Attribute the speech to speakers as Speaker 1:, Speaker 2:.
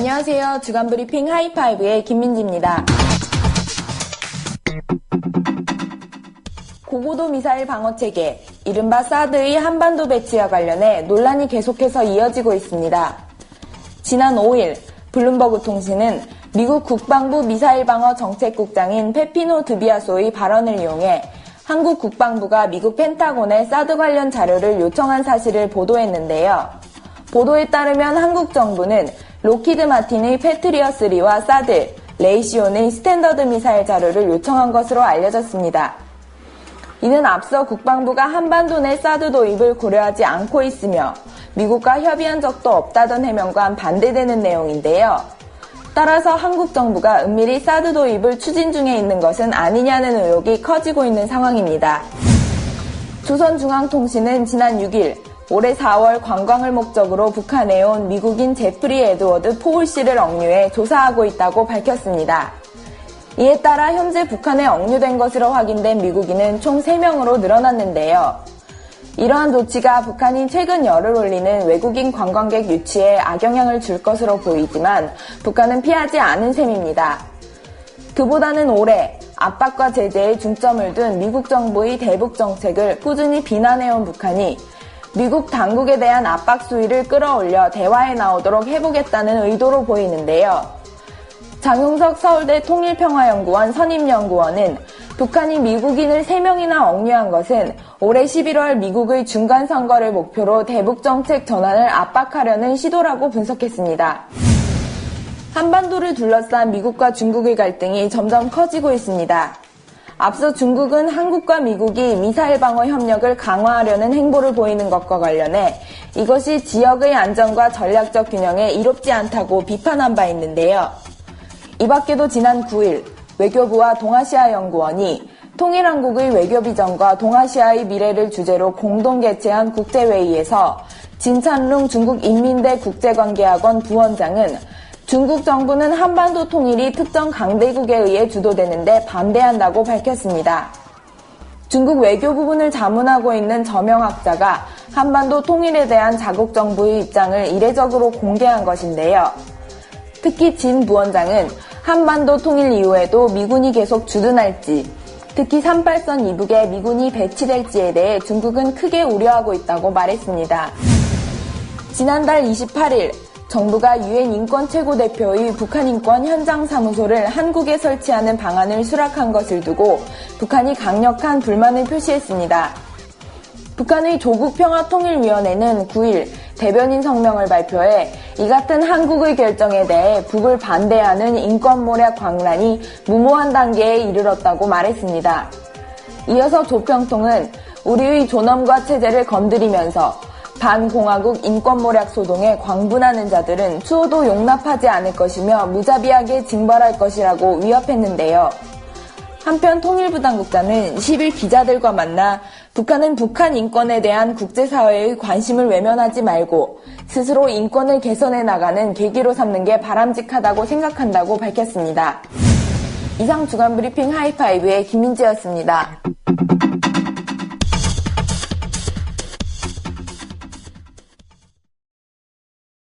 Speaker 1: 안녕하세요. 주간브리핑 하이파이브의 김민지입니다. 고고도 미사일 방어체계, 이른바 사드의 한반도 배치와 관련해 논란이 계속해서 이어지고 있습니다. 지난 5일 블룸버그 통신은 미국 국방부 미사일 방어 정책국장인 페피노 드비아소의 발언을 이용해 한국 국방부가 미국 펜타곤에 사드 관련 자료를 요청한 사실을 보도했는데요. 보도에 따르면 한국 정부는 로키드 마틴의 패트리어3와 사드, 레이시온의 스탠더드 미사일 자료를 요청한 것으로 알려졌습니다. 이는 앞서 국방부가 한반도 내 사드 도입을 고려하지 않고 있으며 미국과 협의한 적도 없다던 해명과 반대되는 내용인데요. 따라서 한국 정부가 은밀히 사드 도입을 추진 중에 있는 것은 아니냐는 의혹이 커지고 있는 상황입니다. 조선중앙통신은 지난 6일 올해 4월 관광을 목적으로 북한에 온 미국인 제프리 에드워드 포울 씨를 억류해 조사하고 있다고 밝혔습니다. 이에 따라 현재 북한에 억류된 것으로 확인된 미국인은 총 3명으로 늘어났는데요. 이러한 조치가 북한이 최근 열을 올리는 외국인 관광객 유치에 악영향을 줄 것으로 보이지만 북한은 피하지 않은 셈입니다. 그보다는 올해 압박과 제재에 중점을 둔 미국 정부의 대북 정책을 꾸준히 비난해온 북한이 미국 당국에 대한 압박 수위를 끌어올려 대화에 나오도록 해보겠다는 의도로 보이는데요. 장용석 서울대 통일평화연구원 선임연구원은 북한이 미국인을 3명이나 억류한 것은 올해 11월 미국의 중간선거를 목표로 대북정책 전환을 압박하려는 시도라고 분석했습니다. 한반도를 둘러싼 미국과 중국의 갈등이 점점 커지고 있습니다. 앞서 중국은 한국과 미국이 미사일 방어 협력을 강화하려는 행보를 보이는 것과 관련해 이것이 지역의 안정과 전략적 균형에 이롭지 않다고 비판한 바 있는데요. 이 밖에도 지난 9일 외교부와 동아시아연구원이 통일한국의 외교비전과 동아시아의 미래를 주제로 공동 개최한 국제회의에서 진찬룽 중국인민대 국제관계학원 부원장은 중국 정부는 한반도 통일이 특정 강대국에 의해 주도되는데 반대한다고 밝혔습니다. 중국 외교 부분을 자문하고 있는 저명학자가 한반도 통일에 대한 자국 정부의 입장을 이례적으로 공개한 것인데요. 특히 진 부원장은 한반도 통일 이후에도 미군이 계속 주둔할지, 특히 38선 이북에 미군이 배치될지에 대해 중국은 크게 우려하고 있다고 말했습니다. 지난달 28일 정부가 유엔 인권 최고대표의 북한 인권 현장 사무소를 한국에 설치하는 방안을 수락한 것을 두고 북한이 강력한 불만을 표시했습니다. 북한의 조국평화통일위원회는 9일 대변인 성명을 발표해 이 같은 한국의 결정에 대해 북을 반대하는 인권모략 광란이 무모한 단계에 이르렀다고 말했습니다. 이어서 조평통은 우리의 존엄과 체제를 건드리면서 반공화국 인권모략 소동에 광분하는 자들은 추호도 용납하지 않을 것이며 무자비하게 징벌할 것이라고 위협했는데요. 한편 통일부 당국자는 10일 기자들과 만나 북한은 북한 인권에 대한 국제사회의 관심을 외면하지 말고 스스로 인권을 개선해 나가는 계기로 삼는 게 바람직하다고 생각한다고 밝혔습니다. 이상 주간브리핑 하이파이브의 김민지였습니다.